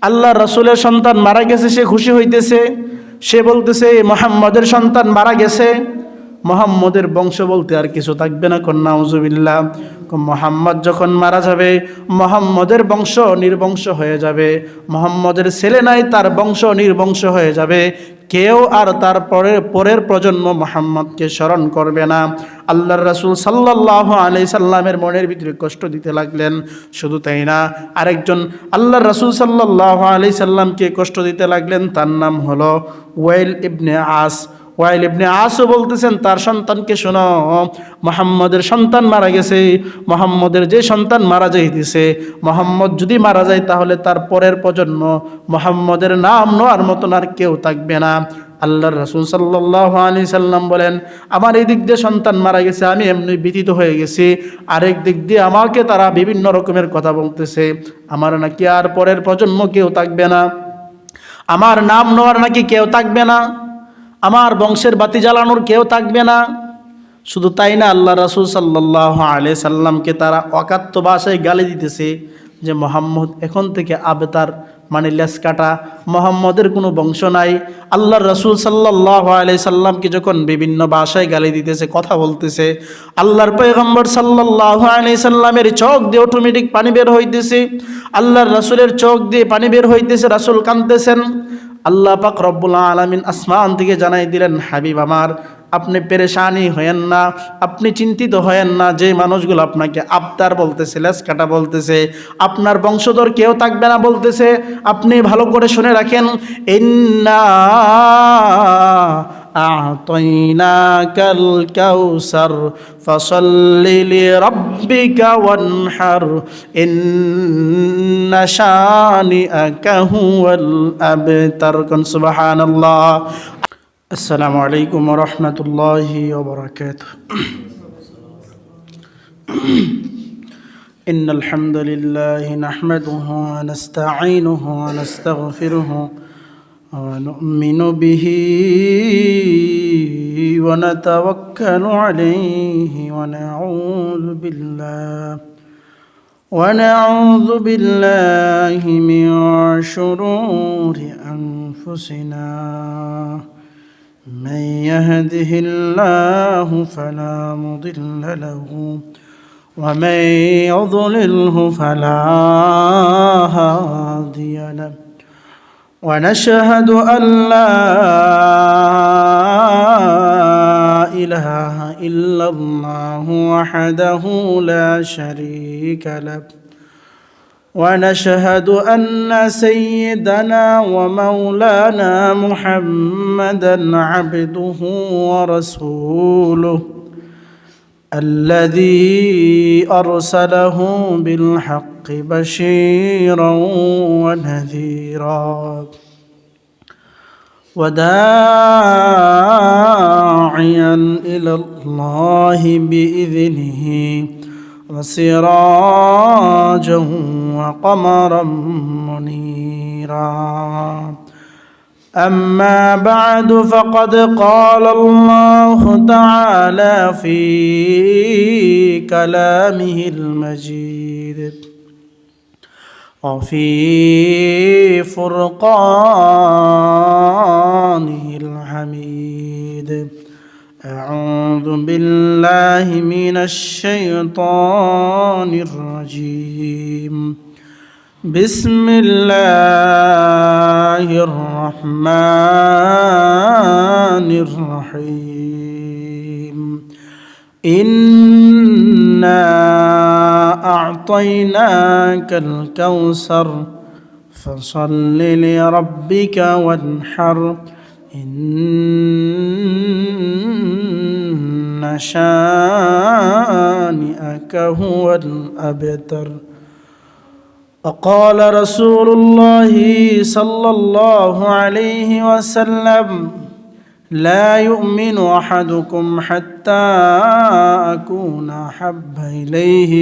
আল্লাহ রাসূলের সন্তান মারা গেছে, সে খুশি হইতেছে, সে বলতেছে মুহাম্মদের সন্তান মারা গেছে, মুহাম্মদের বংশ বলতে আর কিছু থাকবে না। কন্যা নাউজুবিল্লাহ। মুহাম্মদ যখন মারা যাবে, মুহাম্মদের বংশ নির্বংশ হয়ে যাবে। মুহাম্মদের ছেলে নাই, তার বংশ নির্বংশ হয়ে যাবে। কেউ আর তার পরের প্রজন্ম মুহাম্মদকে স্মরণ করবে না। আল্লাহর রাসূল সাল্লাল্লাহু আলাইহি সাল্লামের মনের ভিতরে কষ্ট দিতে লাগলেন। শুধু তাই না, আরেকজন আল্লাহর রাসূল সাল্লাল্লাহু আলাইহি সাল্লামকে কষ্ট দিতে লাগলেন, তার নাম হলো ওয়াইল ইবনে আস। ওয়াইল ইবনে আসও বলতেছেন তার সন্তানকে, শোনো, মুহাম্মদের সন্তান মারা গেছে, মুহাম্মদের যে সন্তান মারা যাইতেছে, মুহাম্মদ যদি মারা যায় তাহলে তার পরের প্রজন্ম মুহাম্মদের নাম নেওয়ার মতন আর কেউ থাকবে না। আল্লাহর রাসূল সাল্লাল্লাহু আলাইহি সাল্লাম বলেন, আমার এই দিক দিয়ে সন্তান মারা গেছে, আমি এমনি ব্যথিত হয়ে গেছি, আরেক দিক দিয়ে আমাকে তারা বিভিন্ন রকমের কথা বলতেছে, আমার নাকি আর পরের প্রজন্ম কেউ থাকবে না, আমার নাম নেওয়ার নাকি কেউ থাকবে না, আমার বংশের বাতি জ্বালানোর কেউ থাকবে না। শুধু তাই না, আল্লাহ রাসূল সাল্লাল্লাহু আলাইহি সাল্লামকে তারা অকাত্য ভাষায় গালি দিতেছে যে মুহাম্মদ এখন থেকে আবতার, মানে লেস কাটা, মুহাম্মদের কোনো বংশ নাই। আল্লাহর রাসূল সাল্লাল্লাহু আলাইহি সাল্লামকে যখন বিভিন্ন ভাষায় গালি দিতেছে, কথা বলতেছে, আল্লাহর পয়গম্বর সাল্লাল্লাহু আলাইহি সাল্লামের চোখ দিয়ে অটোমেটিক পানি বের হইতেছে, আল্লাহর রাসূলের চোখ দিয়ে পানি বের হইতেছে, রাসূল কাঁদতেছেন। আল্লাহ পাক রব্বুল আলামিন আসমান থেকে জানাই দিলেন, হাবিব আমার, আপনি পেরেশানি হয়েন না, আপনি চিন্তিত হয়েন না, যে মানুষগুলো আপনাকে আবতার বলতেছে, লেস কাটা বলতেছে, আপনার বংশধর কেউ থাকবে না বলতেছে, আপনি ভালো করে শুনে রাখেন, ইন্না আ'তাইনাকাল কাউসার ফাসাল্লি লিরাব্বিকা ওয়ানহার ইন্না শানিআকা হুয়াল আবতার। সুবহানাল্লাহ। আসসালামু আলাইকুম ওয়া রাহমাতুল্লাহি ওয়া বারাকাতুহু। ইন্নাল হামদুলিল্লাহি নাহমাদুহু ওয়া নাস্তাঈনুহু ওয়া নাস্তাগফিরুহু ওয়া নু'মিনু বিহি ওয়া নাতাওয়াক্কালু আলাইহি ওয়া নাউযু বিল্লাহি মিন শুরুরি আনফুসিনা من يهده الله فلا مضل له ومن يضلله فلا هادي له ونشهد أن لا إله إلا الله وحده لا شريك له ونشهد أن سيدنا ومولانا محمدًا عبده ورسوله الذي أرسله بالحق بشيرًا ونذيرًا وداعيًا إلى الله بإذنه وسراجا وقمرا منيرا. أما بعد فقد قال الله تعالى في كلامه المجيد وفي فرقانه الحميد. أعوذ بالله من الشيطان الرجيم. بسم الله الرحمن الرحيم. إنا أعطيناك الكوثر فصل لربك وانحر إن شانئك هو الأبتر. وقال رسول الله صلى الله عليه وسلم لا يؤمن أحدكم حتى أكون أحب إليه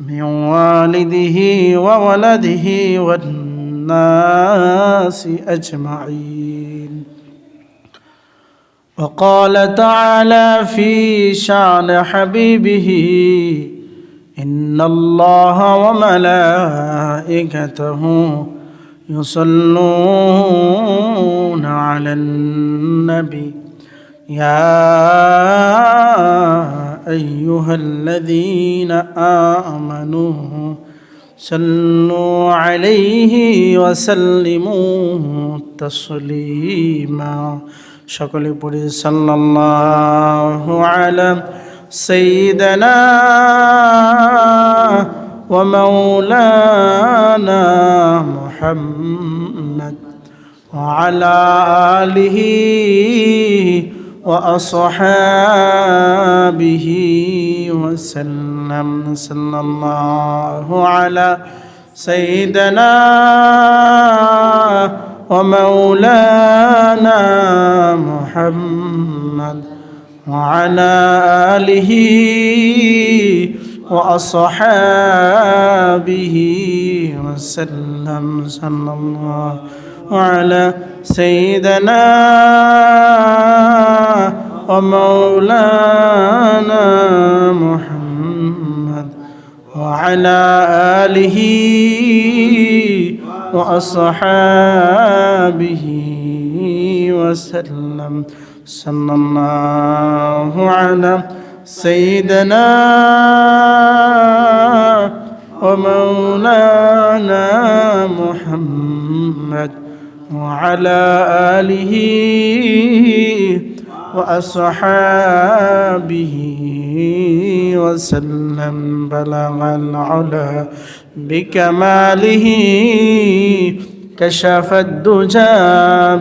من والده وولده والناس أجمعين. وقال تعالى في شأن حبيبه إن الله وملائكته يصلون على النبي يا أيها الذين آمنوا صلوا عليه وسلموا تسليما সকলে পড়ি সাল্লাল্লাহু আলা সাইয়্যিদিনা ওয়া মাওলানা মুহাম্মদ ওয়া আলা আলিহি ওয়া আসহাবিহি ওয়া সাল্লাম সাল্লাল্লাহু আলা সাইয়্যিদিনা ومولانا محمد وعلى آله وأصحابه وسلم صلى الله على سيدنا ومولانا محمد وعلى آله وأصحابه وسلم صلى الله على سيدنا ومولانا محمد وعلى آله وأصحابه وسلم بلغ العلا بكماله كشف الدجى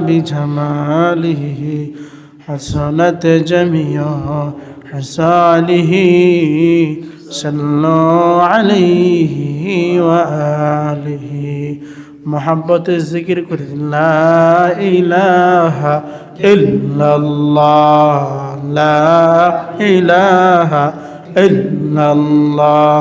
بجماله حسنت جميع حساله صلوا عليه وآله محبت الذكر كل لا إله إلا الله لا إله إلا الله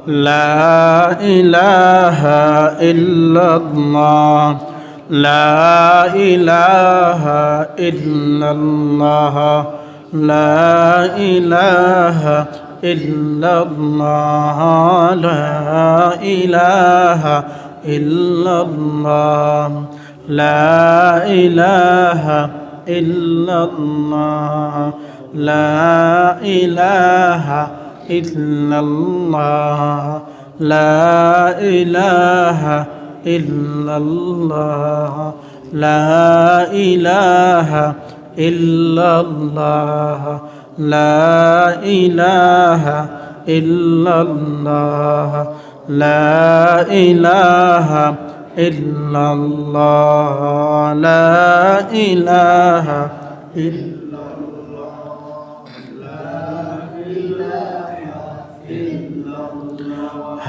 لا إله إلا الله لا إله إلا الله لا إله إلا الله لا إله إلا الله لا إله إلا الله لا إله إلا الله لا إله إلا الله لا إله إلا الله لا إله إلا الله لا إله إلا الله لا إله إلا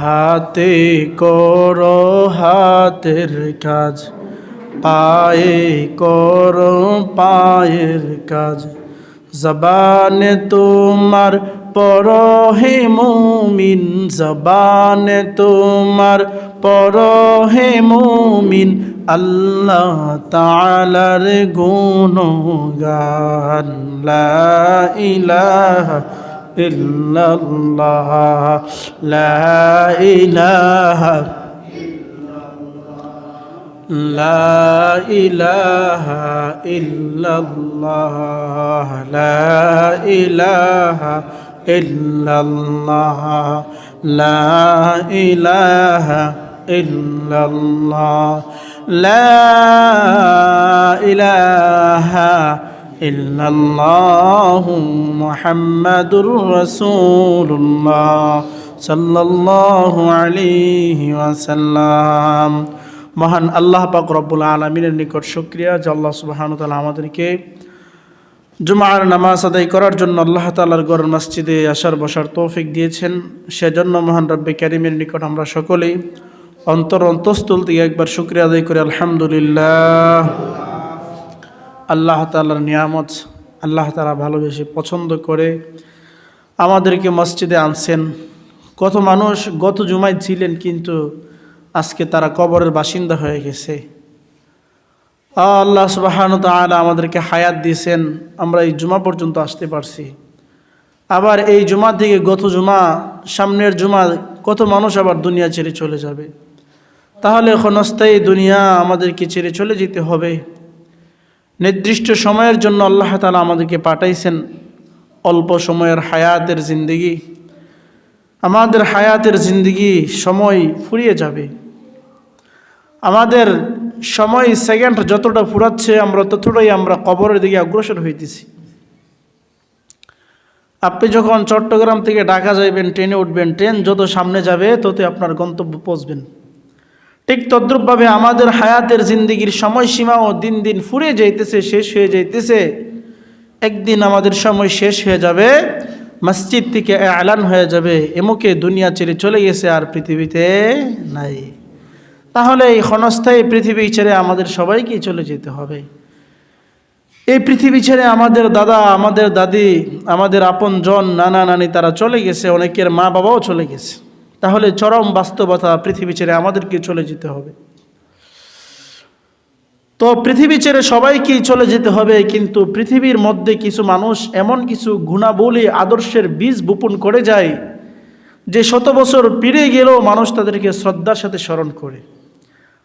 হাতে করো হাতের কাজ পায়ে করো পায়ের কাজ জবানে তোমার পড়ো হে মুমিন জবানে তোমার পড়ো হে মুমিন আল্লাহ তাআলার গুণগান লা ইলাহা ইল্লাল্লাহ লা ইলাহা লা ইলাহা ইল্লাল্লাহ লা ইলাহা ইল্লাল্লাহ লা ইলাহা ইল্লাল্লাহ লা ইলাহা ইল্লাল্লাহু মুহাম্মাদুর রাসূলুল্লাহ সাল্লাল্লাহু আলাইহি ওয়াসাল্লাম। মহান আল্লাহ পাক রব্বুল আলামিনের নিকট শুকরিয়া যে আল্লাহ সুবহানাহু ওয়া তাআলা আমাদেরকে জুমার নামাজ আদায় করার জন্য আল্লাহ তাআলার ঘর মসজিদে আসার বসার তৌফিক দিয়েছেন। সেজন্য মহান রব্বে কারীমের নিকট আমরা সকলেই অন্তঃস্থল থেকে একবার শুকরিয়া আদায় করি আলহামদুলিল্লাহ। আল্লাহ তাআলার নিয়ামত, আল্লাহ তাআলা ভালোবেসে পছন্দ করে আমাদেরকে মসজিদে আনছেন। কত মানুষ গত জুমায় ছিলেন কিন্তু আজকে তারা কবরের বাসিন্দা হয়ে গেছে। আল্লাহ সুবহানাহু ওয়া তাআলা আমাদেরকে হায়াত দিয়েছেন, আমরা এই জুমা পর্যন্ত আসতে পারছি। আবার এই জুমা থেকে গত জুমা, সামনের জুমা কত মানুষ আবার দুনিয়া ছেড়ে চলে যাবে। তাহলে ক্ষণস্থায়ী দুনিয়া আমাদেরকে ছেড়ে চলে যেতে হবে। নির্দিষ্ট সময়ের জন্য আল্লাহ তাআলা আমাদেরকে পাঠাইছেন। অল্প সময়ের হায়াতের জিন্দেগি, আমাদের হায়াতের জিন্দেগি সময় ফুরিয়ে যাবে। আমাদের সময় সেকেন্ড যতটা ফুরাচ্ছে আমরা ততটাই আমরা কবরের দিকে অগ্রসর হইতেছি। আপনি যখন চট্টগ্রাম থেকে ঢাকা যাইবেন, ট্রেনে উঠবেন, ট্রেন যত সামনে যাবে ততই আপনার গন্তব্য পৌঁছবেন। ঠিক তদ্রূপভাবে আমাদের হায়াতের জিন্দেগির সময়সীমাও দিন দিন ফুরিয়ে যাইতেছে, শেষ হয়ে যাইতেছে। একদিন আমাদের সময় শেষ হয়ে যাবে, মসজিদ থেকে এলান হয়ে যাবে এমুকে দুনিয়া ছেড়ে চলে গেছে, আর পৃথিবীতে নাই। তাহলে এই ক্ষণস্থায়ী পৃথিবী ছেড়ে আমাদের সবাইকেই চলে যেতে হবে। এই পৃথিবী ছেড়ে আমাদের দাদা, আমাদের দাদি, আমাদের আপনজন, নানা নানি তারা চলে গেছে, অনেকের মা বাবাও চলে গেছে। তাহলে চরম বাস্তবতা, পৃথিবী ছেড়ে আমাদেরকে চলে যেতে হবে। তো পৃথিবী ছেড়ে সবাইকেই চলে যেতে হবে, কিন্তু পৃথিবীর মধ্যে কিছু মানুষ এমন কিছু গুণাবলী, আদর্শের বীজ বপন করে যায় যে শত বছর পেরিয়ে গেলেও মানুষ তাদেরকে শ্রদ্ধার সাথে স্মরণ করে।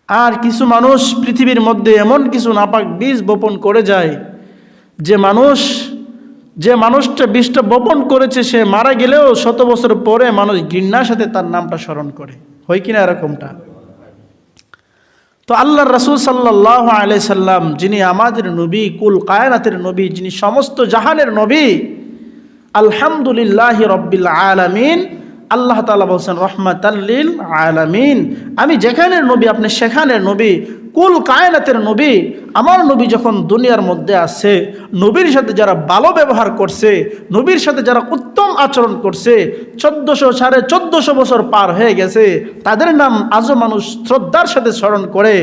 আর কিছু মানুষ পৃথিবীর মধ্যে এমন কিছু নাপাক বীজ বপন করে যায় যে মানুষটা বীজটা বপন করেছে সে মারা গেলেও শত বছর পরে মানুষ ঘৃণার সাথে তার নামটা স্মরণ করে। হয় কিনা এরকমটা? তো আল্লাহর রাসূল সাল্লাল্লাহু আলাইহি সাল্লাম, যিনি আমাদের নবী, কুল কায়নাতের নবী, যিনি সমস্ত জাহানের নবী, আলহামদুলিল্লাহি রাব্বিল আলামিন, আল্লাহ তাআলা বলছেন রহমাতাল লিল আলামিন। আমি যেখানের নবী আপনি সেখানের নবী, কুল কায়নাতের নবী। আমার নবী যখন দুনিয়ার মধ্যে আছে, নবীর সাথে যারা ভালো ব্যবহার করছে, নবীর সাথে যারা উত্তম আচরণ করছে, 1400-1450 বছর পার হয়ে গেছে, তাদের নাম আজও মানুষ শ্রদ্ধার সাথে স্মরণ করে।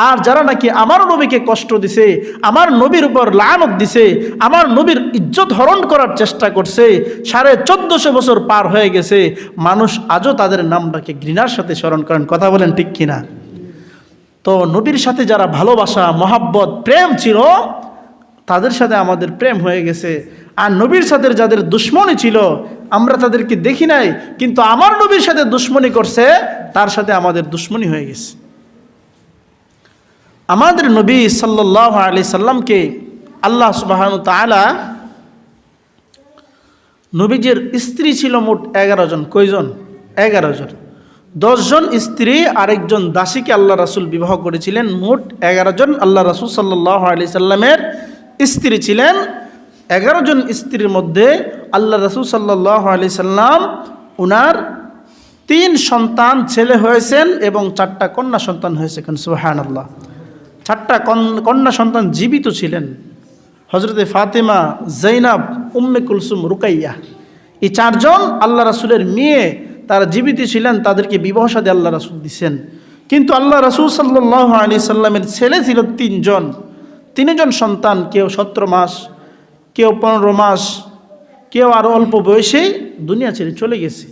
আর যারা নাকি আমার নবীকে কষ্ট দিছে, আমার নবীর উপর লানত দিছে, আমার নবীর ইজ্জত হরণ করার চেষ্টা করছে, 1450 বছর পার হয়ে গেছে, মানুষ আজও তাদের নামটাকে ঘৃণার সাথে স্মরণ করেন। কথা বলেন ঠিক কিনা? তো নবীর সাথে যারা ভালোবাসা, মহাব্বত, প্রেম ছিল, তাদের সাথে আমাদের প্রেম হয়ে গেছে। আর নবীর সাথে যাদের দুশ্মনী ছিল, আমরা তাদেরকে দেখি নাই, কিন্তু আমার নবীর সাথে দুশ্মনী করছে, তার সাথে আমাদের দুশ্মনী হয়ে গেছে। আমাদের নবী সাল্লাল্লাহু আলাইহি সাল্লামকে আল্লাহ সুবহানাহু ওয়া তাআলা, নবীজির স্ত্রী ছিল মোট 11 জন। কয়জন? 11 জন। 10 জন স্ত্রী আর একজন দাসীকে আল্লাহ রাসূল বিবাহ করেছিলেন। মোট 11 জন আল্লাহ রাসূল সাল্লাল্লাহু আলাইহি সাল্লামের স্ত্রী ছিলেন। 11 জন স্ত্রীর মধ্যে আল্লাহ রাসূল সাল্লাল্লাহু আলাইহি সাল্লাম ওনার 3 সন্তান ছেলে হয়েছেন এবং 4টা কন্যা সন্তান হয়েছে। সুবহানাল্লাহ। 4টা কন্যা সন্তান জীবিত ছিলেন। হযরতে ফাতেমা, জাইনাব, উম্মে কুলসুম, রুকাইয়া, এই 4 জন আল্লাহ রাসূলের মেয়ে, তারা জীবিত ছিলেন। তাদেরকে বিবাহ শাদী আল্লাহ রাসূল দিয়েছেন। কিন্তু আল্লাহ রাসূল সাল্লাল্লাহু আলাইহি সাল্লামের ছেলে ছিল 3 জন। 3 জন সন্তান, কেউ 17 মাস, কেউ 15 মাস, কেউ আরো অল্প বয়সে দুনিয়া ছেড়ে চলে গেছে।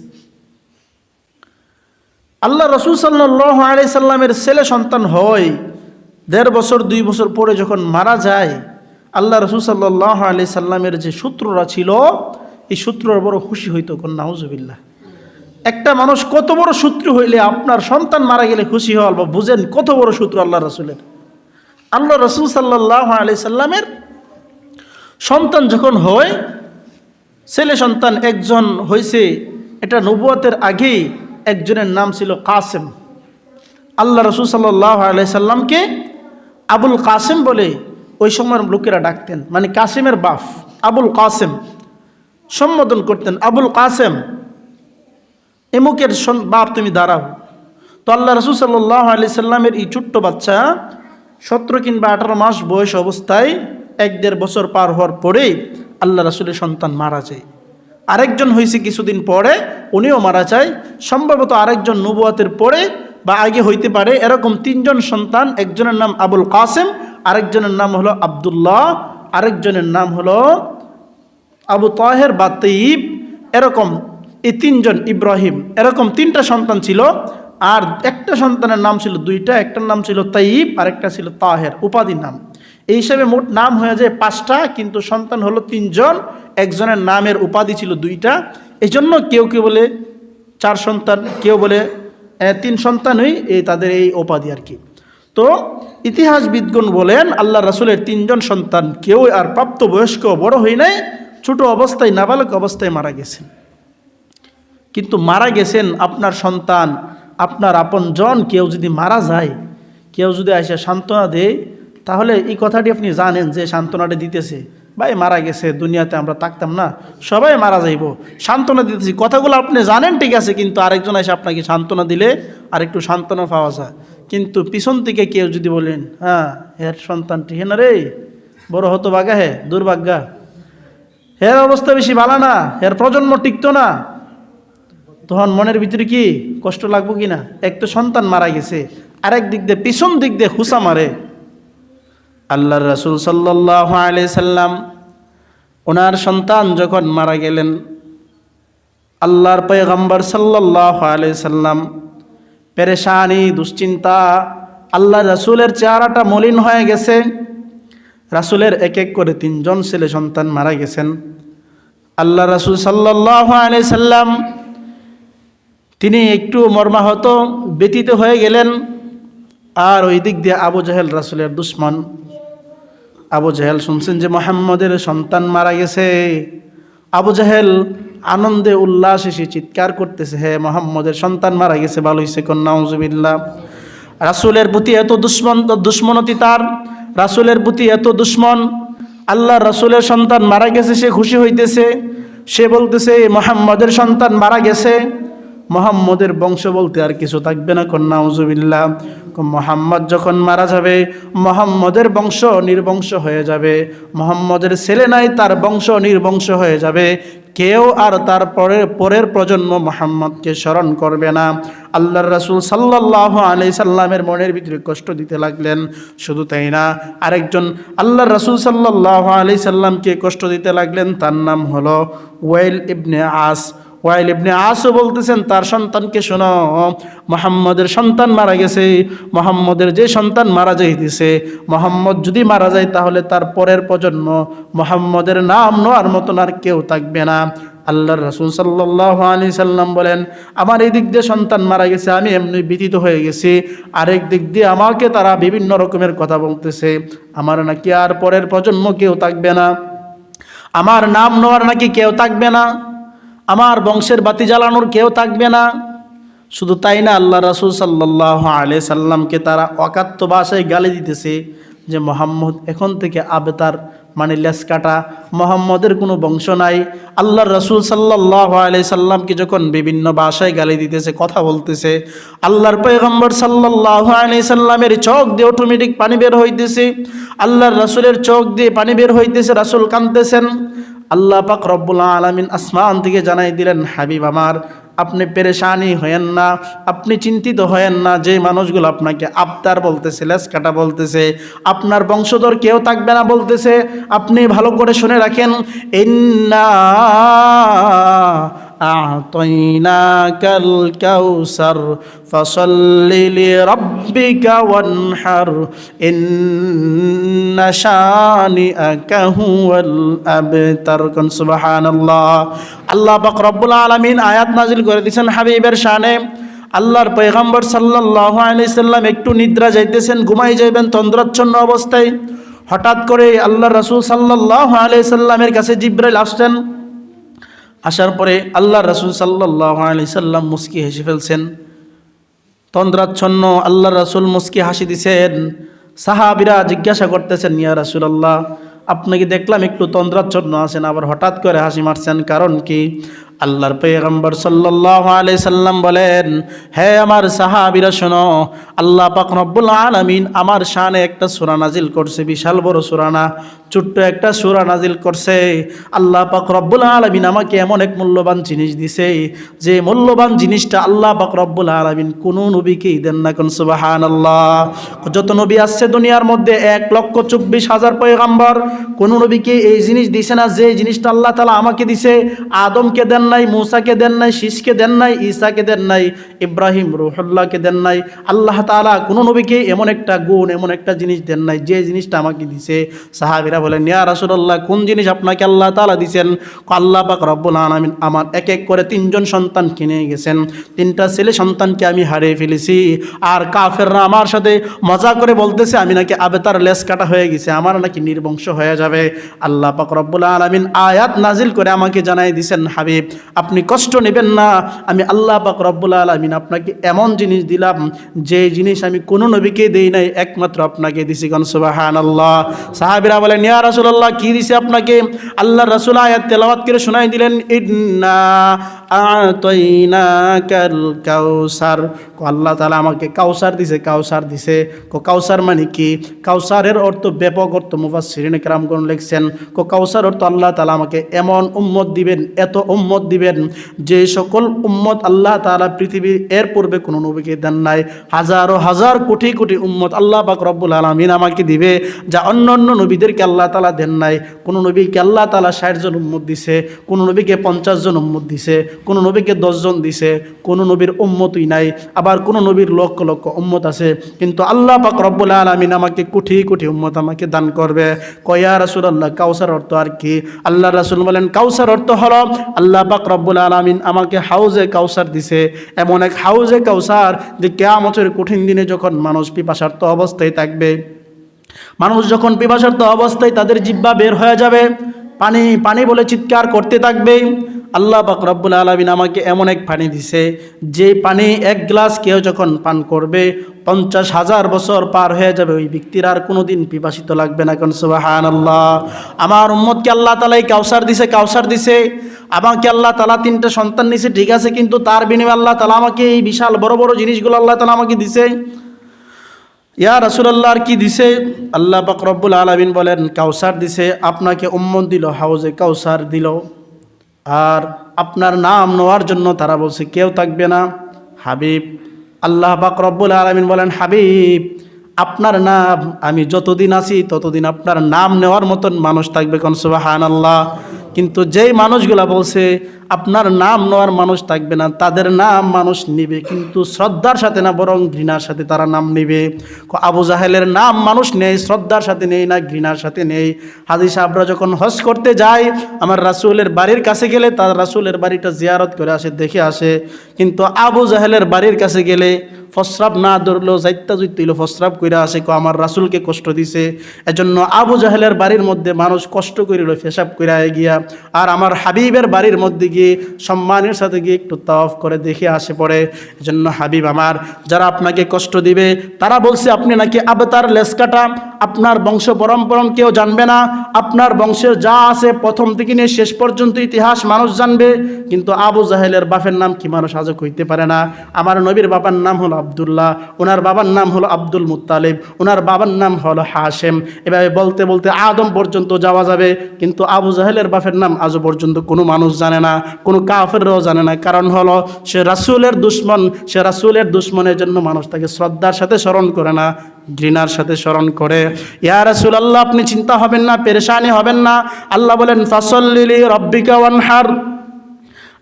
আল্লাহ রাসূল সাল্লাল্লাহু আলাইহি সাল্লামের ছেলে সন্তান হয় 1.5 বছর 2 বছর পরে যখন মারা যায়, আল্লাহ রাসূল সাল্লাল্লাহু আলাইহি সাল্লামের যে সূত্ররা ছিল, এই সূত্ররা বড় খুশি হইতো। নাউজুবিল্লাহ। একটা মানুষ কত বড় শত্রু হইলে আপনার সন্তান মারা গেলে খুশি হওয়াল, বা বুঝেন কত বড় শত্রু আল্লাহ রাসূলের। আল্লাহ রাসূল সাল্লাল্লাহু আলাইহি সাল্লামের সন্তান যখন হয়, ছেলে সন্তান একজন হয়েছে, এটা নবুয়তের আগেই, একজনের নাম ছিল কাসেম। আল্লাহ রাসূল সাল্লাল্লাহু আলাইহি সাল্লামকে আবুল কাসেম বলে ওই সময়ের লোকেরা ডাকতেন, মানে কাসেমের বাপ আবুল কাসেম সম্বোধন করতেন। আবুল কাসেম, এমুকের বাপ তুমি দাঁড়াও। তো আল্লাহ রাসূল সাল্লাল্লাহু আলাইহি সাল্লামের এই ছোট্ট বাচ্চা 17 কিংবা 18 মাস বয়স অবস্থায় 1-1.5 বছর পার হওয়ার পরেই আল্লাহ রাসূলের সন্তান মারা যায়। আরেকজন হয়েছে কিছুদিন পরে, উনিও মারা যায়। সম্ভবত আরেকজন নবুয়তের পরে বা আগে হইতে পারে। এরকম 3 জন সন্তান, একজনের নাম আবুল কাসেম, আরেকজনের নাম হলো আব্দুল্লাহ, আরেকজনের নাম হলো আবু তাহের বা তাইব, এরকম এই 3 জন, ইব্রাহিম, এরকম 3টা সন্তান ছিল। আর একটা সন্তানের নাম ছিল 2টা, একটার নাম ছিল তাইব আর একটা ছিল তাহের, উপাধির নাম। এই হিসাবে মোট নাম হয়ে যায় 5টা, কিন্তু সন্তান হলো 3 জন, একজনের নামের উপাধি ছিল 2টা। এই জন্য কেউ কেউ বলে 4 সন্তান, কেউ বলে 3 সন্তানই এই তাদের এই উপাধি আর কি। তো ইতিহাসবিদগণ বলেন আল্লাহ রাসূলের 3 জন সন্তান কেউ আর প্রাপ্তবয়স্ক বড় হয় নাই, ছোট অবস্থায় নাবালক অবস্থায় মারা গেছেন। কিন্তু মারা গেছেন আপনার সন্তান, আপনার আপনজন কেউ যদি মারা যায়, কেউ যদি এসে সান্ত্বনা দেয়, তাহলে এই কথাটি আপনি জানেন যে সান্ত্বনাটা দিতেছে ভাই মারা গেছে, দুনিয়াতে আমরা থাকতাম না, সবাই মারা যাইব, সান্ত্বনা দিতেছি, কথাগুলো আপনি জানেন ঠিক আছে, কিন্তু আরেকজন এসে আপনাকে সান্ত্বনা দিলে আর একটু সান্ত্বনা পাওয়া যায়। কিন্তু পিছন থেকে কেউ যদি বলেন হ্যাঁ এর সন্তানটি হে না রে, বড় হতো বাগা হে দুর্ভাগ্যা, এর অবস্থা বেশি ভালো না, এর প্রজন্ম টিকতো না, তখন মনের ভিতরে কি কষ্ট লাগবো কি না? এক তো সন্তান মারা গেছে, আরেক দিক দিয়ে পিছন দিক দিয়ে হুসা মারে। আল্লাহর রাসূল সাল্লাল্লাহু আলাইহি সাল্লাম ওনার সন্তান যখন মারা গেলেন, আল্লাহর পয়গম্বর সাল্লাল্লাহু আলাইহি সাল্লাম পেরেশানি, দুশ্চিন্তা, আল্লাহর রাসূলের চেহারাটা মলিন হয়ে গেছে। রাসূলের এক এক করে 3 জন ছেলে সন্তান মারা গেছেন। আল্লাহর রাসূল সাল্লাল্লাহু আলাইহি সাল্লাম তিনি একটু মর্মাহত, ব্যথিত হয়ে গেলেন। আর ওই দিক দিয়ে আবু জাহেল, রাসূলের দুশমন আবু জাহেল শুনছেন যে মুহাম্মদের সন্তান মারা গেছে। আবু জাহেল আনন্দে উল্লাসে সে চিৎকার করতেছে, হে মুহাম্মদের সন্তান মারা গেছে, ভালো হয়েছে কোন নাউজুবিল্লাহ। রাসূলের প্রতি এত দুশ্মনতি তার, রাসূলের প্রতি এত দুশ্মন, আল্লাহ রাসূলের সন্তান মারা গেছে সে খুশি হইতেছে, সে বলতেছে মুহাম্মদের সন্তান মারা গেছে, মুহাম্মদের বংশ বলতে আর কিছু থাকবে না কোন নাউজুবিল্লাহ। মুহাম্মদ যখন মারা যাবে মুহাম্মদের বংশ নির্বংশ হয়ে যাবে, মুহাম্মদের ছেলে নাই তার বংশ নির্বংশ হয়ে যাবে, কেউ আর তার পরের প্রজন্ম মুহাম্মদকে স্মরণ করবে না। আল্লাহর রাসূল সাল্লাল্লাহু আলাইহি সাল্লামের মনের ভিতরে কষ্ট দিতে লাগলেন। শুধু তাই না, আরেকজন আল্লাহর রাসূল সাল্লাল্লাহু আলাইহি সাল্লামকে কষ্ট দিতে লাগলেন, তার নাম হলো ওয়াইল ইবনে আস। ওয়াইল ইবনে আসও বলতেছেন তার সন্তানকে, শোনো মুহাম্মদের সন্তান মারা গেছে, মুহাম্মদের যে সন্তান মারা যাইতেছে, মুহাম্মদ যদি মারা যায় তাহলে তার পরের প্রজন্ম মুহাম্মদের নাম নেওয়ার মতন আর কেউ থাকবে না। আল্লাহর রাসূল সাল্লাল্লাহু আলাইহি সাল্লাম বলেন, আমার এই দিক দিয়ে সন্তান মারা গেছে, আমি এমনি ব্যথিত হয়ে গেছি, আরেক দিক দিয়ে আমাকে তারা বিভিন্ন রকমের কথা বলতেছে, আমার নাকি আর পরের প্রজন্ম কেউ থাকবে না, আমার নাম নেওয়ার নাকি কেউ থাকবে না, আমার বংশের বাতি জ্বালানোর কেউ থাকবে না। শুধু তাই না, আল্লাহ রাসূল সাল্লাল্লাহু আলাইহি সাল্লামকে তারা অকাত্য ভাষায় গালি দিতেছে যে মুহাম্মদ এখন থেকে আবতার, মানে লেস কাটা, মুহাম্মদের কোনো বংশ নাই। আল্লাহর রাসূল সাল্লাল্লাহু আলাইহি সাল্লামকে যখন বিভিন্ন ভাষায় গালি দিতেছে, কথা বলতেছে, আল্লাহর পয়গম্বর সাল্লাল্লাহু আলাইহি সাল্লামের চোখ দিয়ে অটোমেটিক পানি বের হইতেছে, আল্লাহর রাসূলের চোখ দিয়ে পানি বের হইতেছে, রাসূল কাঁদতেছেন। আল্লাহ পাক রব্বুল আলামিন আসমান থেকে জানাই দিলেন, হাবিব আমার আপনি পেরেশানি হয়েন না, আপনি চিন্তিত হয়েন না, যে মানুষগুলো আপনাকে আবতার বলতেছে, লেস কাটা বলতেছে, আপনার বংশধর কেউ থাকবে না বলতেছে, আপনি ভালো করে শুনে রাখেন, ইন্না আ'তাইনাকাল কাউসার ফাসাল্লি লিরাব্বিকা ওয়ানহার ইন্না শানিআকা হুয়াল আবতার। সুবহানাল্লাহ। আল্লাহ পাক রব্বুল আলামিন আয়াত নাজিল করে দিয়েছেন হাবিবের শানে। আল্লাহর পয়গম্বর সাল্লাল্লাহু আলাইহি সাল্লাম একটু নিদ্রা যাইতেছেন, ঘুমাই যাইবেন তন্দ্রাচ্ছন্ন অবস্থায়, হঠাৎ করে আল্লাহর রাসূল সাল্লাল্লাহু আলাইহি সাল্লামের কাছে জিবরাইল আসছেন। আসার পরে আল্লাহর রাসূল সাল্লাল্লাহু আলাইহি সাল্লাম মুস্কি হেসে ফেলছেন, তন্দ্রাচ্ছন্ন আল্লাহর রাসূল মুস্কি হাসি দিছেন। সাহাবীরা জিজ্ঞাসা করতেছেন, ইয়া রাসূলুল্লাহ আপনাকে দেখলাম একটু তন্দ্রাচ্ছন্ন আছেন, আবার হঠাৎ করে হাসি মারছেন, কারণ কি? আল্লাহর পয়গম্বর সাল্লাল্লাহু আলাইহি সাল্লাম বলেন, হে আমার সাহাবীরা শোনো, আল্লাহ পাক রব্বুল আলামিন আমার শানে একটা সূরা নাজিল করছে, বিশাল বড় সূরা না, ছোট্ট একটা সূরা নাজিল করছে। আল্লাহ পাক রব্বুল আলামিন আমাকে এমন এক মূল্যবান জিনিস দিছে, যে মূল্যবান জিনিসটা আল্লাহ পাক রব্বুল আলামিন কোনো নবীকেই দেন না। কোন সুবহানাল্লাহ। যত নবী আসছে দুনিয়ার মধ্যে 1,24,000 পয়গম্বর, কোন নবীকে এই জিনিস দিছে না যে জিনিসটা আল্লাহ তাআলা আমাকে দিছে। আদমকে দেন নাই, মূসাকে দেন নাই, শীষকে দেন নাই, ঈসাকে দেন নাই, ইব্রাহিম রূহুল্লাহকে দেন নাই। আল্লাহ তাআলা কোনো নবীকে এমন একটা গুণ, এমন একটা জিনিস দেন নাই যে জিনিসটা আমাকে দিছে। সাহাবীরা বলেন, ইয়া রাসূলুল্লাহ, কোন জিনিস আপনাকে আল্লাহ তাআলা দিয়েছেন? আল্লাহ পাক রব্বুল আলামিন আমার এক এক করে 3জন সন্তান কিনে গেছেন। 3টা ছেলে সন্তানকে আমি হারিয়ে ফেলেছি। আর কাফেররা আমার সাথে মজা করে বলতেছে আমি নাকি আবেতার লেজ কাটা হয়ে গেছে, আমার নাকি নির্বংশ হয়ে যাবে। আল্লাহ পাক রব্বুল আলামিন আয়াত নাজিল করে আমাকে জানাই দিয়েছেন, হাবিব আপনি কষ্ট নেবেন না, আমি আল্লাহ পাক রব্বুল আলামিন আপনাকে এমন জিনিস দিলাম যে জিনিস আমি কোনো নবীকে দেই নাই, একমাত্র আপনাকে দিছি। কোন সুবহানাল্লাহ। সাহাবীরা বলেন, ইয়া রাসূলুল্লাহ, কি দিছে আপনাকে? আল্লাহর রাসূল আয়াত তেলাওয়াত করে শোনাই দিলেন, ইন্না আতাইনাকাল কাউসার। আল্লাহ তাআলা আমাকে কাউসার দিছে, কাউসার দিছে। কাউসার মানে কি? কাউসারের অর্থ ব্যাপক অর্থ মুফাসসিরিন কেরামগণ লিখছেন। কাউসার অর্থ আল্লাহ তাআলা আমাকে এমন উম্মত দিবেন, এত উম্মত দিবেন যে সকল উম্মত আল্লাহ তাআলা পৃথিবীর এর পূর্বে কোনো নবীকে দেন নাই। হাজারো হাজার কোটি কোটি উম্মত আল্লাহ পাক রব্বুল আলামিন আমাকে দিবে, যা অন্য অন্য নবীদেরকে আল্লাহ তাআলা দেন নাই। কোনো নবীকে আল্লাহ তাআলা 60 জন উম্মত দিছে, কোনো নবীকে 50 জন উম্মত দিছে, কোনো নবীকে 10 জন দিছে, কোনো নবীর উম্মতই নাই। আবার কোনো নবীর লক্ষ লক্ষ উম্মত আছে, কিন্তু আল্লাহ পাক রব্বুল আলামিন আমাকে কোটি কোটি উম্মত আমাকে দান করবে। কয়া রাসূলুল্লাহ, কাউসার অর্থ আর কি? আল্লাহ রাসূল বলেন, কাউসার অর্থ হলো আল্লাহ পাক রব্বুল আলামিন আমাকে হাউজে কাউসার দিছে, এমন এক হাউজে কাউসার যে কিয়ামতের কঠিন দিনে যখন মানুষ পিপাসার্ত অবস্থায় থাকবে, মানুষ যখন পিপাসার্ত অবস্থায় তাদের জিহ্বা বের হয়ে যাবে, পানি পানি বলে চিৎকার করতে থাকবে, আল্লাহ পাক রব্বুল আলামিন আমাকে এমন এক পানি দিছে যে পানি এক গ্লাস কেউ যখন পান করবে 50,000 বছর পার হয়ে যাবে, ওই ব্যক্তির আর কোনোদিন পিপাসিত লাগবে না। কোন সুবহানাল্লাহ। আমার উম্মতকে আল্লাহ তাআলা কাউসার দিছে, কাউসার দিছে। আমাকে আল্লাহ তাআলা 3টা সন্তান দিছে, ঠিক আছে, কিন্তু তার বিনিময়ে আল্লাহ তাআলা আমাকে এই বিশাল বড় বড় জিনিসগুলো আল্লাহ তাআলা আমাকে দিছে। ইয়া রাসূলুল্লাহ, আর কি দিছে? আল্লাহ পাক রব্বুল আলামিন বলেন, কাউসার দিছে, আপনাকে উম্মত দিল, হাউজে কাউসার দিল। আর আপনার নাম নেওয়ার জন্য তারা বলছে কেউ থাকবে না। হাবিব, আল্লাহ পাক রব্বুল আলামিন বলেন, হাবিব আপনার নাম, আমি যতদিন আছি ততদিন আপনার নাম নেওয়ার মতন মানুষ থাকবে। কোন সুবহানাল্লাহ। কিন্তু যেই মানুষগুলা বলছে আপনার নাম নেওয়ার মানুষ থাকবে না, তাদের নাম মানুষ নিবে, কিন্তু শ্রদ্ধার সাথে না, বরং ঘৃণার সাথে তারা নাম নিবে। আবু জাহেলের নাম মানুষ নেই, শ্রদ্ধার সাথে নেই না ঘৃণার সাথে নেই। হাজী সাহেবরা যখন হজ করতে যায়, আমার রাসূলের বাড়ির কাছে গেলে তার রাসূলের বাড়িটা জিয়ারত করে আসে, দেখে আসে। কিন্তু আবু জাহেলের বাড়ির কাছে গেলে ফসরাব না ধরলেও যাইতা জুইতেইল ফসরাব কইরা আসে, আমার রাসূলকে কষ্ট দিছে। এজন্য আবু জাহেলের বাড়ির মধ্যে মানুষ কষ্ট করিল পেশাব কইরা গিয়া, আর আমার হাবিবের বাড়ির মধ্যে গিয়ে সম্মানের সাথে গিয়ে একটু তাওয়াফ করে দেখে আসে পড়ে। এজন্য হাবিব আমার, যারা আপনাকে কষ্ট দিবে তারা বলছে আপনি নাকি আবতার লেজ কাটা, আপনার বংশ পরম্পরা কেউ জানবে না, আপনার বংশের যা আছে প্রথম থেকে নিয়ে শেষ পর্যন্ত ইতিহাস মানুষ জানবে, কিন্তু আবু জাহেলের বাপের নাম কি মানুষ আজও কইতে পারে না। আমার নবীর বাবার নাম হলো আব্দুল্লাহ, ওনার বাবার নাম হলো আব্দুল মুত্তালিব, ওনার বাবার নাম হলো হাশেম। এভাবে বলতে বলতে আদম পর্যন্ত যাওয়া যাবে, কিন্তু আবু জাহেলের বাপের নাম আজও পর্যন্ত কোনো মানুষ জানে না, কোনো কাফেররাও জানে না। কারণ হলো সে রাসূলের দুশমন, সে রাসূলের দুশমনের জন্য মানুষ তাকে শ্রদ্ধার সাথে স্মরণ করে না, ঘৃণার সাথে স্মরণ করে। ইয়া রাসূলুল্লাহ, আপনি চিন্তা হবেন না, পেরেশানি হবেন না। আল্লাহ বলেন, ফাসাল্লি লি রাব্বিকা ওয়ানহার,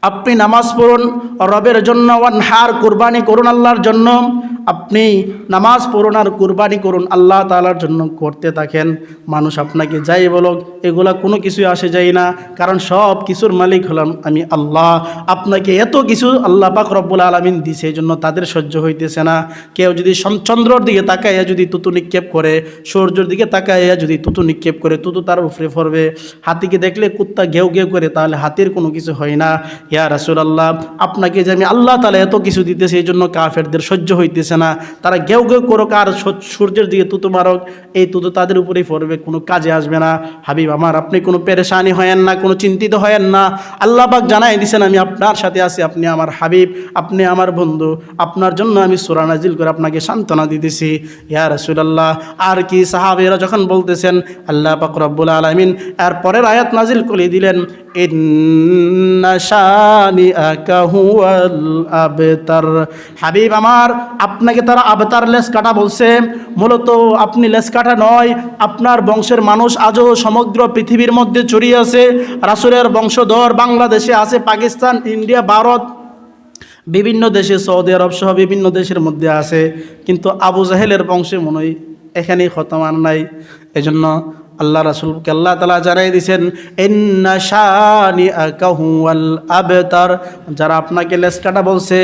আপনি নামাজ পড়ুন রবের জন্য, ওয়ানহার কুরবানি করুন আল্লাহর জন্য। আপনি নামাজ পড়ুন আর কুরবানি করুন, আল্লাহ তাআলার জন্য করতে থাকেন। মানুষ আপনাকে যাই বলুক এগুলা কোনো কিছুই আসে যায় না, কারণ সব কিছুর মালিক হলাম আমি আল্লাহ। আপনাকে এত কিছু আল্লাহ পাক রব্বুল আলামিন দিছে, এই জন্য তাদের সহ্য হইতেছে না। কেউ যদি চন্দ্রর দিকে তাকাইয়া যদি তুতু নিক্ষেপ করে, সূর্যের দিকে তাকাইয়া যদি তুতু নিক্ষেপ করে, তুতু তার উপরে পড়বে। হাতিকে দেখলে কুত্তা ঘেউ ঘেউ করে, তাহলে হাতির কোনো কিছু হয় না। ইয়া রাসূলুল্লাহ, আপনাকে যে আমি আল্লাহ তাআলা এত কিছু দিতেছে, এই জন্য কাফেরদের সহ্য হইতেছে না। তারা ঘেউ ঘেউ করুক আর সূর্যের দিকে তুতু মারুক, এই তুতু তাদের উপরেই পড়বে, কোনো কাজে আসবে না। হাবিব আমার, আপনি কোনো পেরেশানি হয়েন না, কোনো চিন্তিত হয়েন না। আল্লাহ পাক জানাই দিয়েছেন আমি আপনার সাথে আছি, আপনি আমার হাবিব, আপনি আমার বন্ধু, আপনার জন্য আমি সূরা নাজিল করে আপনাকে সান্ত্বনা দিতেছি। ইয়া রাসূলুল্লাহ, আর কি? সাহাবীরা যখন বলতেছেন আল্লাহ পাক রব্বুল আলামিন এর পরের আয়াত নাজিল করে দিলেন, ইন্না শানিআকা হুয়াল আবতার। হাবিব আমার, আপনি আপনাকে তারা আবতার লেস কাটা বলছে, মূলত আপনি লেস কাটা নয়, আপনার বংশের মানুষ আজও সমগ্র পৃথিবীর মধ্যে ছড়িয়ে আছে। রাসূলের বংশধর বাংলাদেশে আছে, পাকিস্তান, ইন্ডিয়া, ভারত, বিভিন্ন দেশে, সৌদি আরব সহ বিভিন্ন দেশের মধ্যে আছে, কিন্তু আবু জাহেলের বংশে মনে হয় এখানেই খতমান নাই। এজন্য আল্লাহ রাসূলকে আল্লাহ তাআলা জানাই দিয়েছেন, ইন্না শানিআকা হুয়াল আবতার। যারা আপনাকে লেস কাটা বলছে,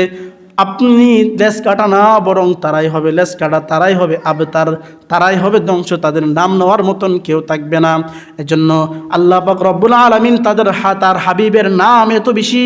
আপনি লেস কাটা না, বরং তারাই হবে লেস কাটা, তারাই হবে আবতার, তারাই হবে ধ্বংস, তাদের নাম নেওয়ার মতন কেউ থাকবে না। এজন্য আল্লাহ পাক রব্বুল আলামিন তাদের তার হাবিবের নাম এত বেশি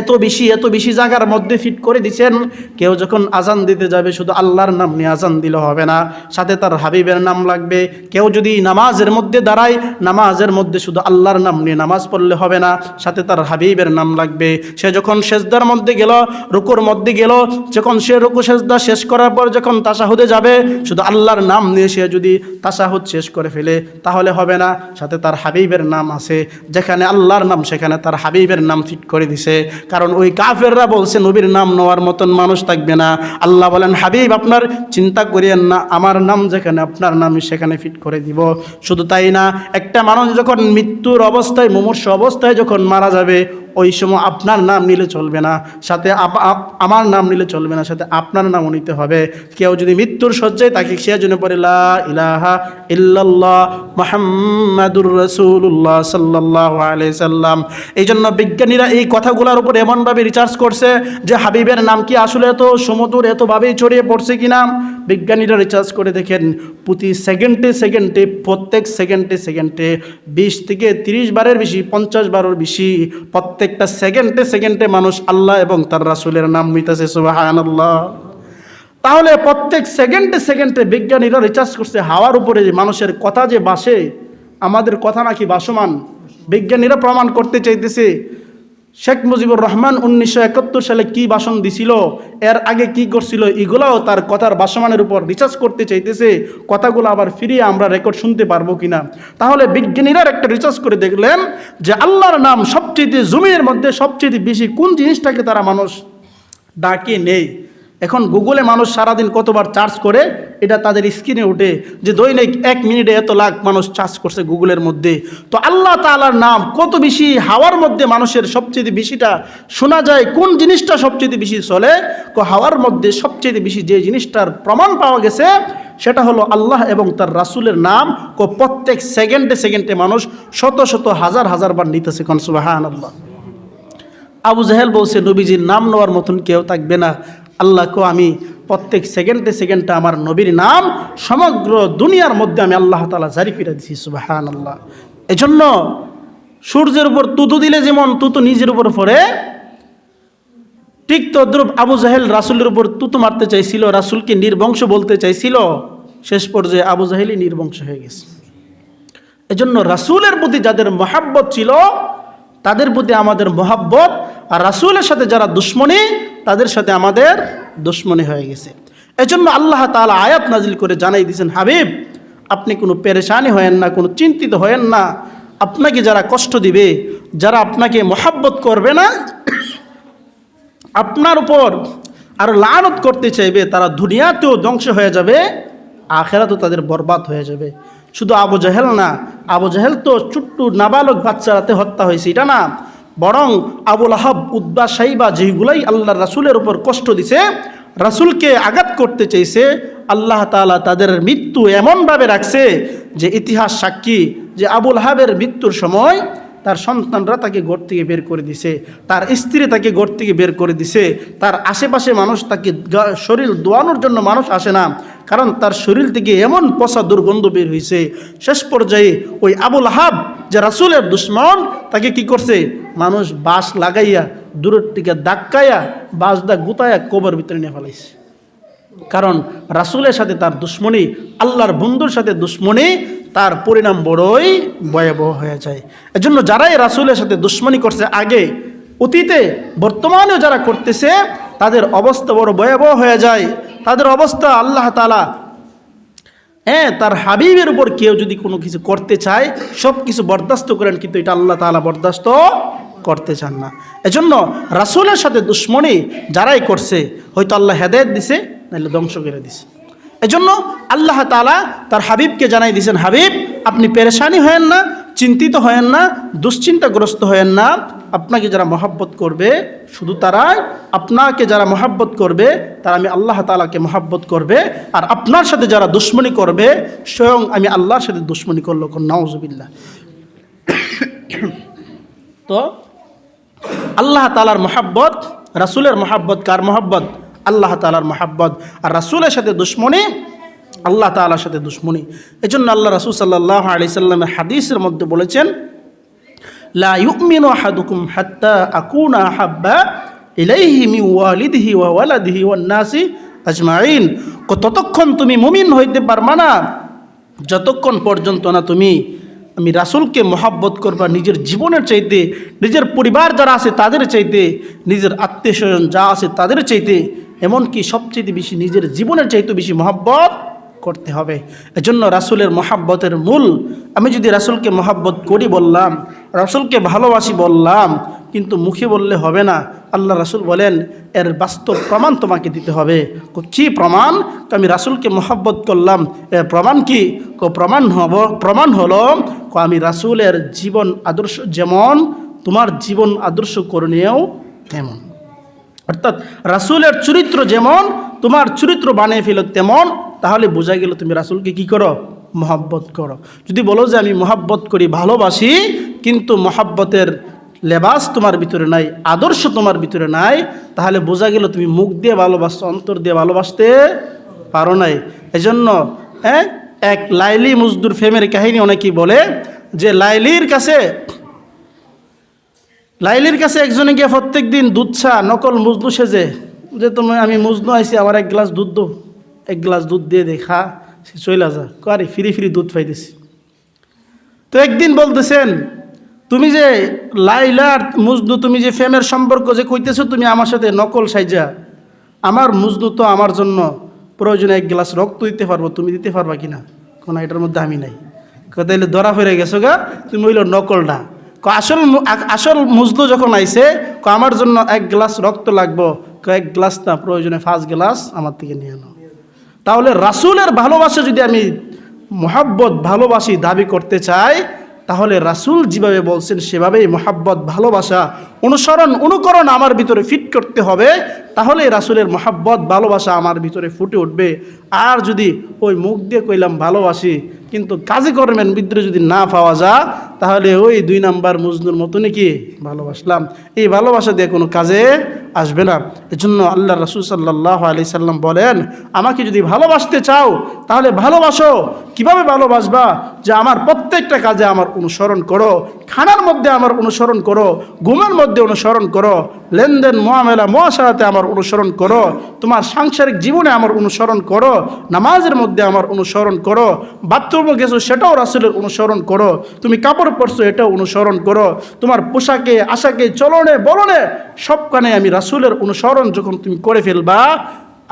এত বেশি এত বেশি জায়গার মধ্যে ফিট করে দিয়েছেন, কেউ যখন আজান দিতে যাবে শুধু আল্লাহর নাম নিয়ে আজান দিলে হবে না, সাথে তার হাবিবের নাম লাগবে। কেউ যদি নামাজের মধ্যে দাঁড়ায়, নামাজের মধ্যে শুধু আল্লাহর নাম নিয়ে নামাজ পড়লে হবে না, সাথে তার হাবিবের নাম লাগবে। সে যখন সেজদার মধ্যে গেল, রুকুর মধ্যে গেল, যখন সে রুকু সেজদা শেষ করার পর যখন তাশাহুদে যাবে, শুধু আল্লাহর নাম নিয়ে সে যদি তাশাহুদ শেষ করে ফেলে তাহলে হবে না, সাথে তার হাবিবের নাম আছে। যেখানে আল্লাহর নাম সেখানে তার হাবিবের নাম ফিট করে দিছে, কারণ ওই কাফেররা বলছে নবীর নাম নেওয়ার মতন মানুষ থাকবে না। আল্লাহ বলেন, হাবিব আপনার চিন্তা করিয়েন না, আমার নাম যেখানে আপনার নাম সেখানে ফিট করে দিব। শুধু তাই না, একটা মানুষ যখন মৃত্যুর অবস্থায়, মুমূর্ষু অবস্থায় যখন মারা যাবে, ওই সময় আপনার নাম নিলে চলবে না, সাথে আমার নাম নিলে চলবে না, সাথে আপনার নামও নিতে হবে। কেউ যদি মৃত্যুর শয্যায় তাকে সে জন্য পড়ে লা ইলাহা ইল্লাল্লাহ মুহাম্মাদুর রাসূলুল্লাহ সাল্লাল্লাহু আলাইহি সাল্লাম। এই জন্য বিজ্ঞানীরা এই কথাগুলোর উপর এমনভাবে রিসার্চ করছে যে হাবিবের নাম কি আসলে এত সমুদ্র এতভাবেই ছড়িয়ে পড়ছে কিনা। বিজ্ঞানীরা রিসার্চ করে দেখেন, প্রতি সেকেন্ডে প্রত্যেক সেকেন্ডে 20 থেকে 30 বারের বেশি, 50 বারের বেশি, প্রত্যেকটা সেকেন্ডে মানুষ আল্লাহ এবং তার রাসূলের নাম নিতেছে। সুবহানাল্লাহ। তাহলে প্রত্যেক সেকেন্ডে বিজ্ঞানীরা রিসার্চ করছে হাওয়ার উপরে যে মানুষের কথা যে ভাসে, আমাদের কথা নাকি ভাসমান। বিজ্ঞানীরা প্রমাণ করতে চাইতেছে শেখ মুজিবুর রহমান 1971 সালে কি ভাষণ দিছিল, এর আগে কি করছিল, এগুলাও তার কথার ভাসমানের উপর রিসার্চ করতে চাইতেছে। কথাগুলো আবার ফিরিয়ে আমরা রেকর্ড শুনতে পারবো কিনা। তাহলে বিজ্ঞানীরা একটা রিসার্চ করে দেখলেন যে আল্লাহর নাম সবচেয়ে জমিনের মধ্যে সবচেয়ে বেশি কোন জিনিসটাকে তারা মানুষ ডাকে নেই। এখন গুগলে মানুষ সারাদিন কতবার চার্জ করে এটা তাদের স্ক্রিনে ওঠে যে দৈনিক 1 মিনিটে এত লাখ মানুষ চার্জ করছে গুগলের মধ্যে। তো আল্লাহ তাআলার নাম কত বেশি হাওয়ার মধ্যে মানুষের সবচেয়ে বেশিটা শোনা যায়, কোন জিনিসটা সবচেয়ে বেশি চলে, হাওয়ার মধ্যে সবচেয়ে বেশি যে জিনিসটার প্রমাণ পাওয়া গেছে সেটা হলো আল্লাহ এবং তার রাসূলের নাম। প্রত্যেক সেকেন্ডে মানুষ শত হাজার বার নিতেছে। কোন সুবহানাল্লাহ। আবু জাহেল বলছে নবীজির নাম নেওয়ার মতন কেউ থাকবে না। আল্লাহকে আমি প্রত্যেক সেকেন্ডে আমার নবীর নাম সমগ্র দুনিয়ার মধ্যে আমি আল্লাহ তাআলা জারি করে দিছি। সুবহানাল্লাহ। এজন্য সূর্যের উপর তুতু দিলে যেমন তুতু নিজের উপর পড়ে, ঠিক তদ্রূপ আবু জাহেল রাসূলের উপর তুতু মারতে চাইছিল, রাসূলকে নির্বংশ বলতে চাইছিল, শেষ পর্যায়ে আবু জাহেলই নির্বংশ হয়ে গেছে। এজন্য রাসূলের প্রতি যাদের মহাব্বত ছিল তাদের প্রতি আমাদের মহাব্বত, আর রাসূলের সাথে যারা দুশ্মনী তাদের সাথে আমাদের দুশ্মনী হয়ে গেছে। এজন্য আল্লাহ তাআলা আয়াত নাজিল করে জানাই দিয়েছেন, হাবিব আপনি কোনো পেরেশানি হয়েন না, কোনো চিন্তিত হয়েন না। আপনাকে যারা কষ্ট দিবে, যারা আপনাকে মহাব্বত করবে না, আপনার উপর আর লানত করতে চাইবে, তারা দুনিয়াতেও ধ্বংস হয়ে যাবে, আখিরাতেও তাদের বরবাদ হয়ে যাবে। শুধু আবু জাহেল না, আবু জাহেল তো ছোট্ট নাবালক বাচ্চারাতে হত্যা হয়েছে এটা না, বরং আবু লাহাব, উতবা, শাইবা যেগুলাই আল্লাহ রাসূলের উপর কষ্ট দিছে, রাসূলকে আঘাত করতে চাইছে, আল্লাহ তাআলা তাদের মৃত্যু এমনভাবে রাখছে যে ইতিহাস সাক্ষী যে আবু লাহাবের মৃত্যুর সময় তার সন্তানরা তাকে ঘর থেকে বের করে দিছে, তার স্ত্রী তাকে ঘর থেকে বের করে দিছে, তার আশেপাশে মানুষ তাকে শরীর ধোয়ানোর জন্য মানুষ আসে না, কারণ তার শরীর থেকে এমন পচা দুর্গন্ধ বের হয়েছে। শেষ পর্যায়ে ওই আবু লাহাব যে রাসূলের দুশমন, তাকে কি করছে, মানুষ বাঁশ লাগাইয়া দূরের থেকে ধাক্কাইয়া বাঁশ দা গুতাইয়া কবর ভিতরে নিয়ে ফেলাইছে। কারণ রাসূলের সাথে তার দুশমনী, আল্লাহর বন্ধুর সাথে দুশমনী, তার পরিণাম বড়ই ভয়াবহ হয়ে যায়। এজন্য যারাই রাসূলের সাথে দুশমনী করছে আগে, অতীতে, বর্তমানেও যারা করতেছে, তাদের অবস্থা বড় ভয়াবহ হয়ে যায়। তাদের অবস্থা আল্লাহ তাআলা তার হাবিবের উপর কেউ যদি কোনো কিছু করতে চায় সব কিছু বরদাস্ত করেন, কিন্তু এটা আল্লাহ তাআলা বরদাস্ত করতে চান না। এজন্য রাসূলের সাথে দুশমনী যারাই করছে, হয়তো আল্লাহ হেদায়েত দিছে, নাহলে ধ্বংস করে দিছে। এজন্য আল্লাহ তাআলা তার হাবিবকে জানাই দিয়েছেন, হাবিব আপনি পেরেশানি হয়েন না, চিন্তিত হয়েন না, দুশ্চিন্তাগ্রস্ত হয়েন না। আপনাকে যারা মহাব্বত করবে শুধু তারাই, আপনাকে যারা মহাব্বত করবে তারা আমি আল্লাহ তাআলাকে মহাব্বত করবে, আর আপনার সাথে যারা দুশ্মনী করবে স্বয়ং আমি আল্লাহর সাথে দুশ্মনী করলো। নাউজুবিল্লাহ। তো আল্লাহ তাআলার মহাব্বত, রাসূলের মহাব্বত, কার মহাব্বত? আল্লাহ তাআলার মহাব্বত। আর রাসূলের সাথে দুশ্মনী আল্লাহ তাআলার সাথে দুশ্মনী। এজন্য আল্লাহ রাসূল সাল্লাল্লাহু আলাইহি সাল্লামের হাদিসের মধ্যে বলেছেন, লা ইউমিনু আহাদুকুম হাত্তা আকুনা আহাব্বা ইলাইহি মিন ওয়ালিদিহি ওয়া ওয়ালাদিহি ওয়ান নাসি আজমাইন। ততক্ষণ তুমি মুমিন হইতে পারবা না যতক্ষণ পর্যন্ত না তুমি আমি রাসূলকে মহাব্বত করবা নিজের জীবনের চাইতে, নিজের পরিবার যারা আছে তাদের চাইতে, নিজের আত্মীয় স্বজন যা আছে তাদের চাইতে, এমনকি সবচেয়ে বেশি নিজের জীবনের চাইতে বেশি মহাব্বত করতে হবে। এজন্য রাসূলের মহাব্বতের মূল, আমি যদি রাসূলকে মহাব্বত করি বললাম, রাসূলকে ভালোবাসি বললাম, কিন্তু মুখে বললে হবে না। আল্লাহ রাসূল বলেন এর বাস্তব প্রমাণ তোমাকে দিতে হবে। কি প্রমাণ? আমি রাসূলকে মহাব্বত করলাম, এর প্রমাণ কি? প্রমাণ হলো আমি রাসূলের জীবন আদর্শ যেমন তোমার জীবন আদর্শ করণীয় তেমন, অর্থাৎ রাসূলের চরিত্র যেমন তোমার চরিত্র বানিয়ে ফেলো তেমন। তাহলে বোঝা গেল তুমি রাসূলকে কি করো? মহাব্বত করো। যদি বলো যে আমি মহাব্বত করি, ভালোবাসি, কিন্তু মহাব্বতের লেবাস তোমার ভিতরে নাই, আদর্শ তোমার ভিতরে নাই, তাহলে বোঝা গেল তুমি মুখ দিয়ে ভালোবাসছো, অন্তর দিয়ে ভালোবাসতে পারো নাই। এজন্য এক লাইলি মজদুর ফেমের কাহিনী অনেকেই বলে যে লাইলির কাছে একজনে গিয়ে প্রত্যেক দিন দুধ চা নকল মজনু সেজে, যে তুমি আমি মজনু আইছি, আমার এক গ্লাস দুধ দো, এক গ্লাস দুধ দিয়ে দেখা সে চইলা যা, আরে ফ্রি ফ্রি দুধ পাইতেছি। তো একদিন বলতেছেন, তুমি যে লাইলার মজনু, তুমি যে ফেমের সম্পর্ক যে কইতেছো তুমি আমার সাথে নকল সাইজা, আমার মজনু তো আমার জন্য প্রয়োজনে এক গ্লাস রক্ত দিতে পারবো, তুমি দিতে পারবা কিনা? কোন এটার মধ্যে আমি নাই। তাইলে ধরা ফিরে গেছো গা, তুমি হইল নকলটা। আসল মজনু যখন আইছে আমার জন্য এক গ্লাস রক্ত লাগবো, এক গ্লাস না, প্রয়োজনে 5 গ্লাস আমার থেকে নিয়ে নাও। তাহলে রাসূলের ভালোবাসা যদি আমি মহাব্বত ভালোবাসি দাবি করতে চাই, তাহলে রাসূল যেভাবে বলছেন সেভাবেই মহাব্বত ভালোবাসা অনুকরণ আমার ভিতরে ফিট করতে হবে। তাহলে রাসূলের মহাব্বত ভালোবাসা আমার ভিতরে ফুটে উঠবে। আর যদি ওই মুখ দিয়ে কইলাম ভালোবাসি, কিন্তু কাজে কর্মের ভিতরে যদি না পাওয়া যায়, তাহলে ওই 2 নাম্বার মজনুর মতনই কি ভালোবাসলাম, এই ভালোবাসা দিয়ে কোনো কাজে আসবে না। এজন্য আল্লাহ রাসূল সাল্লাল্লাহু আলাইহি সাল্লাম বলেন, আমাকে যদি ভালোবাসতে চাও তাহলে ভালোবাসো। কিভাবে ভালোবাসবা? যে আমার প্রত্যেকটা কাজে আমার অনুসরণ করো, খানার মধ্যে আমার অনুসরণ করো, ঘুমের মধ্যে অনুসরণ করো, লেনদেন মুআমালা মুআশারাতে আমার অনুসরণ করো, তোমার সাংসারিক জীবনে আমার অনুসরণ করো, নামাজের মধ্যে আমার অনুসরণ করো, বাথরুমে গেছো সেটাও রাসূলের অনুসরণ করো, তুমি কাপড় পরছো এটাও অনুসরণ করো, তোমার পোশাকে আশাকে চলনে বলনে সবখানে আমি রাসূলের অনুসরণ যখন তুমি করে ফেলবা,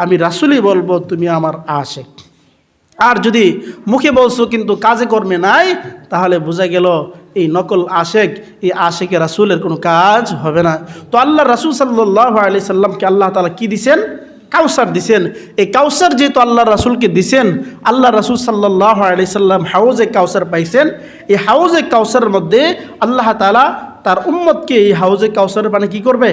আমি রাসূলই বলবো তুমি আমার আশিক। আর যদি মুখে বলছো কিন্তু কাজে কর্মে নাই, তাহলে বোঝা গেল এই নকল আশেক, এই আশেকে রাসূলের কোনো কাজ হবে না। তো আল্লাহ রাসূল সাল্লাল্লাহু আলাইহি সাল্লামকে আল্লাহ তাআলা কি দিছেন? কাউসার দিছেন। এই কাউসার যেহেতু আল্লাহ রাসূলকে দিছেন, আল্লাহ রাসূল সাল্লাল্লাহু আলাইহি সাল্লাম হাউজে কাউসার পাইছেন। এই হাউজে কাউসারের মধ্যে আল্লাহ তাআলা তার উম্মতকে এই হাউজে কাউসারের পানি কি করবে?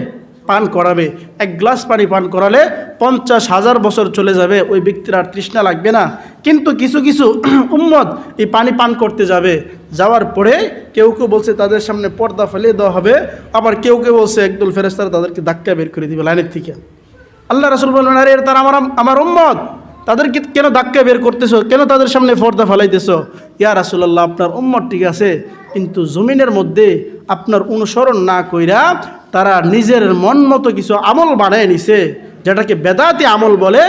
পান করাবে। 1 গ্লাস পানি পান করালে 50,000 বছর চলে যাবে, ওই ব্যক্তির আর তৃষ্ণা লাগবে না। কিন্তু কিছু কিছু উম্মত এই পানি পান করতে যাবে, যাওয়ার পরে কেউ কেউ বলছে তাদের সামনে পর্দা ফেলে দেওয়া হবে, আবার কেউ কেউ বলছে একদল ফেরেশতারা তাদেরকে ধাক্কা বের করে দিবে লাইনের থেকে। আল্লাহ রাসূল বললেন, আরে তারা আমার উম্মত, তাদেরকে কেন ধাক্কা বের করতেছো, কেন তাদের সামনে পর্দা ফেলাইতেছো? ইয়া রাসূলুল্লাহ, আপনার উম্মত ঠিক আছে, কিন্তু জমিনের মধ্যে আপনার অনুসরণ না কইরা তারা নিজের মন মতো কিছু আমল বানায় নিছে, যেটাকে বেদাতি আমল বলে।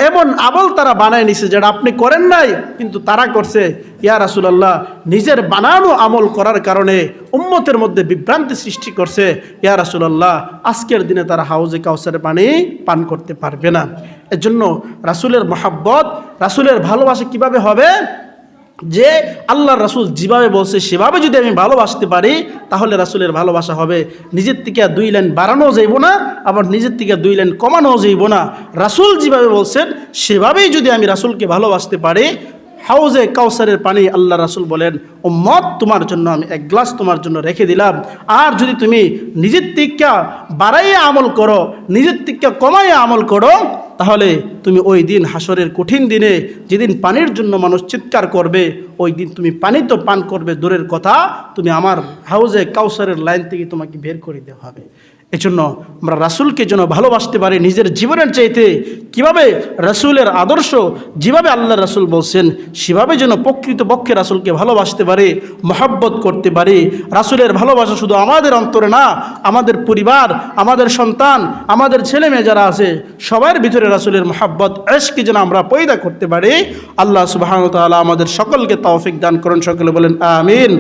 এমন আমল তারা বানায় নিছে যেটা আপনি করেন নাই, কিন্তু তারা করছে। ইয়া রাসূলুল্লাহ, নিজের বানানো আমল করার কারণে উম্মতের মধ্যে বিভ্রান্তি সৃষ্টি করছে। ইয়া রাসূলুল্লাহ, আজকের দিনে তারা হাউজে কাউসারের পানি পান করতে পারবে না। এজন্য রাসূলের মহাব্বত, রাসূলের ভালোবাসা কিভাবে হবে? যে আল্লাহ রাসূল যেভাবে বলছে সেভাবে যদি আমি ভালোবাসতে পারি তাহলে রাসূলের ভালোবাসা হবে। নিজের থেকে 2 লাইন বাড়ানোও যাইব না, আবার নিজের থেকে 2 লাইন কমানোও যাইব না। রাসূল যেভাবে বলছেন সেভাবেই যদি আমি রাসূলকে ভালোবাসতে পারি, হাউজে কাউসারের পানি আল্লাহ রাসূল বলেন উম্মত তোমার জন্য আমি 1 গ্লাস তোমার জন্য রেখে দিলাম। আর যদি তুমি নিজের থেকে বাড়াইয়া আমল করো, নিজের থেকে কমাইয়া আমল করো, তাহলে তুমি ওই দিন হাসরের কঠিন দিনে যেদিন পানির জন্য মানুষ চিৎকার করবে, ওই দিন তুমি পানি তো পান করবে দূরের কথা, তুমি আমার হাউজে কাউসারের লাইন থেকে তোমাকে বের করে দেওয়া হবে। এজন্য আমরা রাসূলকে যেন ভালোবাসতে পারি নিজের জীবনের চাইতে। কিভাবে রাসূলের আদর্শ যেভাবে আল্লাহ রাসূল বলছেন সেভাবে যেন প্রকৃতপক্ষে রাসূলকে ভালোবাসতে পারি, মহব্বত করতে পারি। রাসূলের ভালোবাসা শুধু আমাদের অন্তরে না, আমাদের পরিবার, আমাদের সন্তান, আমাদের ছেলে মেয়ে যারা আছে সবার ভিতরে রাসূলের মহব্বত ইশকে যেন আমরা পয়দা করতে পারি। আল্লাহ সুবহানাহু ওয়া তাআলা আমাদের সকলকে তৌফিক দান করুন। সকলে বলেন আমিন।